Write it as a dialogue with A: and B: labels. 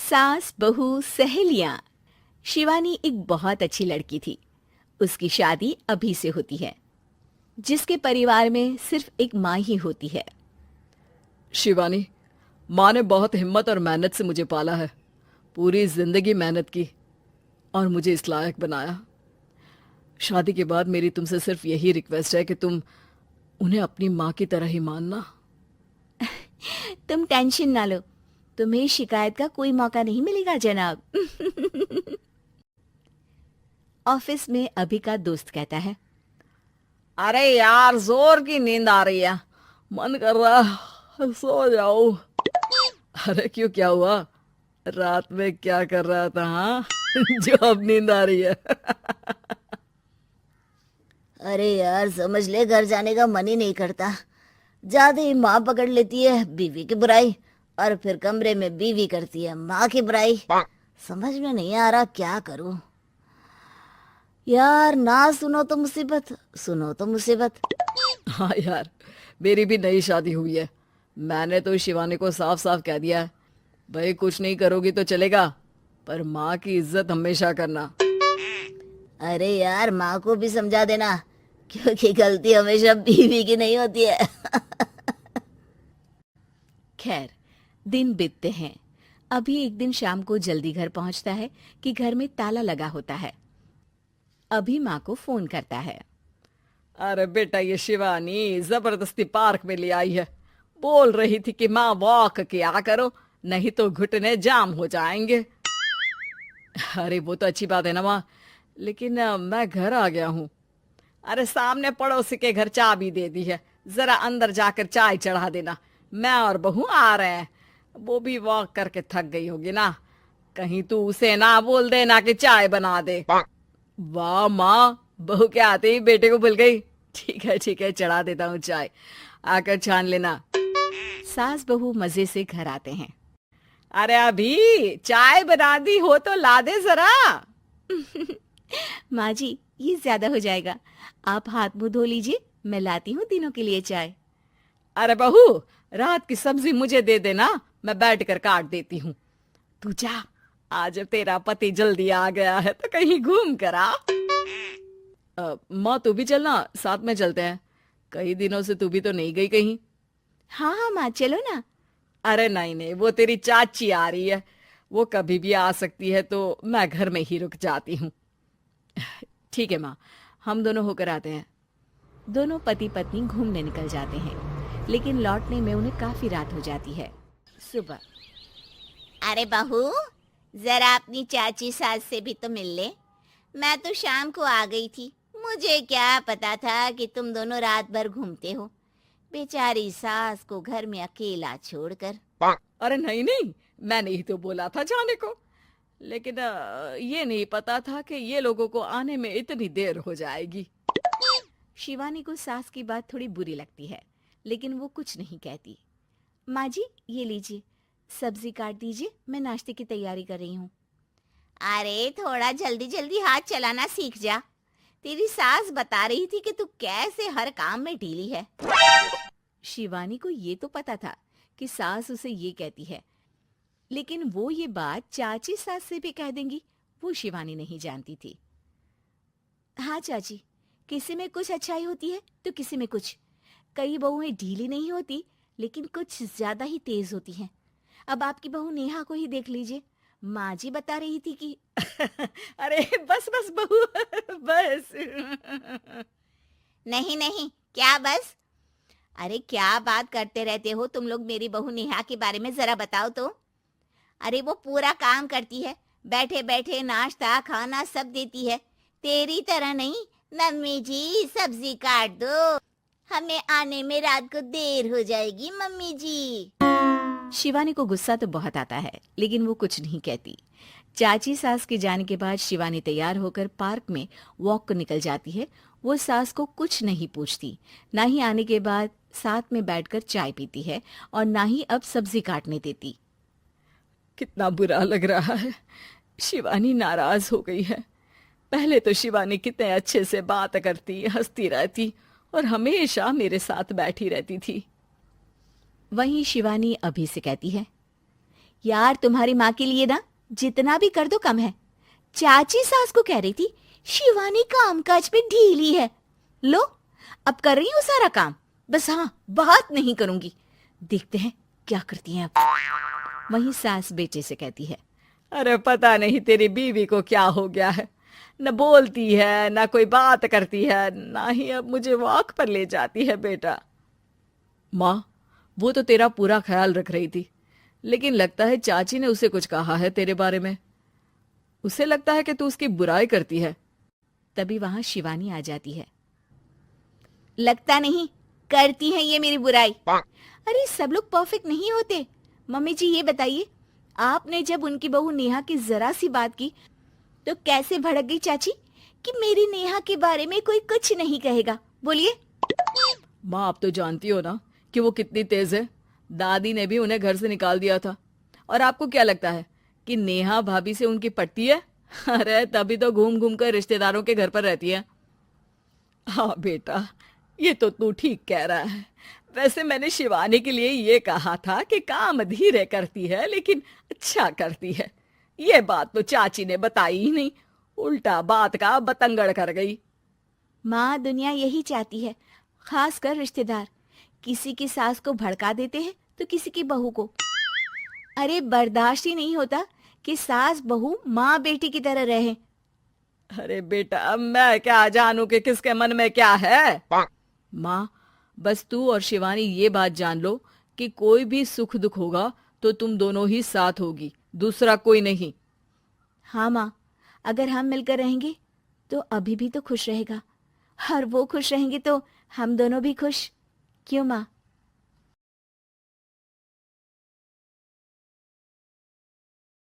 A: सास बहू सहेलियां। शिवानी एक बहुत अच्छी लड़की थी। उसकी शादी अभी से होती है, जिसके परिवार में सिर्फ एक माँ ही होती है।
B: शिवानी, माँ ने बहुत हिम्मत और मेहनत से मुझे पाला है। पूरी जिंदगी मेहनत की और मुझे इस लायक बनाया। शादी के बाद मेरी तुमसे सिर्फ यही रिक्वेस्ट है कि तुम उन्हें अपनी माँ की तरह ही मानना।
A: तुम टेंशन ना लो, तुम्हें शिकायत का कोई मौका नहीं मिलेगा जनाब। ऑफिस में अभी का दोस्त कहता है,
B: अरे यार, जोर की नींद आ रही है, मन कर रहा है सो जाओ। अरे क्यों, क्या हुआ? रात में क्या कर रहा था? हाँ जो अब नींद आ रही है।
C: अरे यार, समझ ले, घर जाने का मन ही नहीं करता। जाते ही माँ पकड़ लेती है बीवी की बुराई, और फिर कमरे में बीवी करती है माँ की बुराई। समझ में नहीं आ रहा क्या करूं। यार, ना सुनो तो मुसीबत, सुनो तो मुसीबत।
B: हाँ यार, मेरी भी नई शादी हुई है। मैंने तो शिवानी को साफ साफ कह दिया है, भाई कुछ नहीं करोगी तो चलेगा, पर माँ की इज्जत हमेशा करना।
C: अरे यार, माँ को भी समझा देना, क्योंकि गलती हमेशा बीवी की नहीं होती है।
A: खैर, दिन बीतते हैं। अभी एक दिन शाम को जल्दी घर पहुंचता है कि घर में ताला लगा होता है। अभी माँ को फोन करता है।
B: अरे बेटा, ये शिवानी जबरदस्ती पार्क में ले आई है। बोल रही थी कि माँ वॉक किया करो, नहीं तो घुटने जाम हो जाएंगे। अरे वो तो अच्छी बात है ना माँ, लेकिन मैं घर आ गया हूँ। अरे सामने पड़ोसी के घर चाबी दे दी है, जरा अंदर जाकर चाय चढ़ा देना। मैं और बहू आ रहे हैं। वो भी वॉक करके थक गई होगी ना, कहीं तू उसे ना बोल देना कि चाय बना दे। वाह माँ, बहू के आते ही बेटे को भूल गई। ठीक है, चढ़ा देता हूँ चाय, आकर छान लेना।
A: सास बहू मजे से घर आते हैं।
B: अरे अभी चाय बना दी हो तो ला दे जरा।
A: माँ जी, ये ज्यादा हो जाएगा, आप हाथ मुंह धो लीजिए, मैं लाती हूँ तीनों के लिए चाय।
B: अरे बहू, रात की सब्जी मुझे दे देना, मैं बैठ कर काट देती हूँ। तू जा, आज तेरा पति जल्दी आ गया है तो कहीं घूम कर आ। माँ तू भी चलना, साथ में चलते हैं। कई दिनों से तू भी तो नहीं गई कहीं।
A: हाँ हाँ माँ, चलो ना।
B: अरे नहीं नहीं, वो तेरी चाची आ रही है, वो कभी भी आ सकती है, तो मैं घर में ही रुक जाती हूँ। ठीक है माँ, हम दोनों होकर आते हैं।
A: दोनों पति पत्नी घूमने निकल जाते हैं, लेकिन लौटने में उन्हें काफी रात हो जाती है। सुबह,
C: अरे बहू, जरा अपनी चाची सास से भी तो मिल ले। मैं तो शाम को आ गई थी, मुझे क्या पता था कि तुम दोनों रात भर घूमते हो, बेचारी सास को घर में अकेला छोड़कर।
B: अरे नहीं नहीं, मैंने ही तो बोला था जाने को, लेकिन ये नहीं पता था कि ये लोगों को आने में इतनी देर हो जाएगी।
A: शिवानी को सास की बात थोड़ी बुरी लगती है, लेकिन वो कुछ नहीं कहती। माँ जी, ये लीजिए, सब्जी काट दीजिए, मैं नाश्ते की तैयारी कर रही हूँ।
C: अरे थोड़ा जल्दी जल्दी हाथ चलाना सीख जा। तेरी सास बता रही थी कि तू कैसे हर काम में ढीली है।
A: शिवानी को ये तो पता था कि सास उसे ये कहती है, लेकिन वो ये बात चाची सास से भी कह देंगी, वो शिवानी नहीं जानती थी। हाँ चाची, किसी में कुछ अच्छाई होती है तो किसी में कुछ। कई बहुएं ढीली नहीं होती, लेकिन कुछ ज्यादा ही तेज होती हैं। अब आपकी बहू नेहा को ही देख लीजिए, माँ जी बता रही थी कि
B: अरे बस बस बहू, बस।
C: नहीं नहीं, क्या बस? अरे क्या बात करते रहते हो तुम लोग मेरी बहू नेहा के बारे में, जरा बताओ तो। अरे वो पूरा काम करती है, बैठे बैठे नाश्ता खाना सब देती है। तेरी तरह नहीं, मम्मी जी सब्जी काट दो, हमें आने में रात को देर हो जाएगी मम्मी जी।
A: शिवानी को गुस्सा तो बहुत आता है, लेकिन वो कुछ नहीं कहती। चाची सास के जाने के बाद शिवानी तैयार होकर पार्क में वॉक को निकल जाती है। वो सास को कुछ नहीं पूछती, ना ही आने के बाद साथ में बैठकर चाय पीती है, और ना ही अब सब्जी काटने देती।
B: कितना बुरा लग रहा है, शिवानी नाराज हो गई है। पहले तो शिवानी कितने अच्छे से बात करती, हंसती रहती और हमेशा मेरे साथ बैठी रहती थी।
A: वहीं शिवानी अभी से कहती है,
C: यार तुम्हारी माँ के लिए ना जितना भी कर दो कम है। चाची सास को कह रही थी शिवानी कामकाज पे ढीली है। लो अब कर रही हूँ सारा काम, बस हाँ बात नहीं करूंगी। देखते हैं क्या करती हैं अब।
A: वहीं सास बेटे से कहती है,
B: अरे पता नहीं तेरी बीवी को क्या हो गया है, न बोलती है न कोई बात करती है, ना ही अब मुझे वॉक पर ले जाती है बेटा। माँ, वो तो तेरा पूरा ख्याल रख रही थी, लेकिन लगता है चाची ने उसे कुछ कहा है तेरे बारे में। उसे लगता है कि तू उसकी बुराई करती है।
A: तभी वहां शिवानी आ जाती है।
C: लगता नहीं करती है ये मेरी बुराई।
A: अरे सब लोग परफेक्ट नहीं होते। मम्मी जी ये बताइए, आपने जब उनकी बहू नेहा की जरा सी बात की तो कैसे भड़क गई चाची कि मेरी नेहा के बारे में कोई कुछ नहीं कहेगा? बोलिए।
B: माँ, आप तो जानती हो ना कि वो कितनी तेज है। दादी ने भी उन्हें घर से निकाल दिया था। और आपको क्या लगता है कि नेहा भाभी से उनकी पटती है? अरे तभी तो घूम घूम कर रिश्तेदारों के घर पर रहती है। हाँ बेटा, ये तो तू ठीक कह रहा है। वैसे मैंने शिवानी के लिए ये कहा था कि काम धीरे करती है लेकिन अच्छा करती है। ये बात तो चाची ने बताई ही नहीं, उल्टा बात का बतंगड़ कर गई।
A: माँ, दुनिया यही चाहती है, खासकर रिश्तेदार। किसी की सास को भड़का देते हैं तो किसी की बहू को। अरे बर्दाश्त ही नहीं होता कि सास बहू माँ बेटी की तरह रहे।
B: अरे बेटा, मैं क्या जानूं कि किसके मन में क्या है। माँ, बस तू और शिवानी ये बात जान लो कि कोई भी सुख दुख होगा तो तुम दोनों ही साथ होगी, दूसरा कोई नहीं।
A: हाँ माँ, अगर हम मिलकर रहेंगे तो अभी भी तो खुश रहेगा, और वो खुश रहेंगे तो हम दोनों भी खुश। क्यों माँ?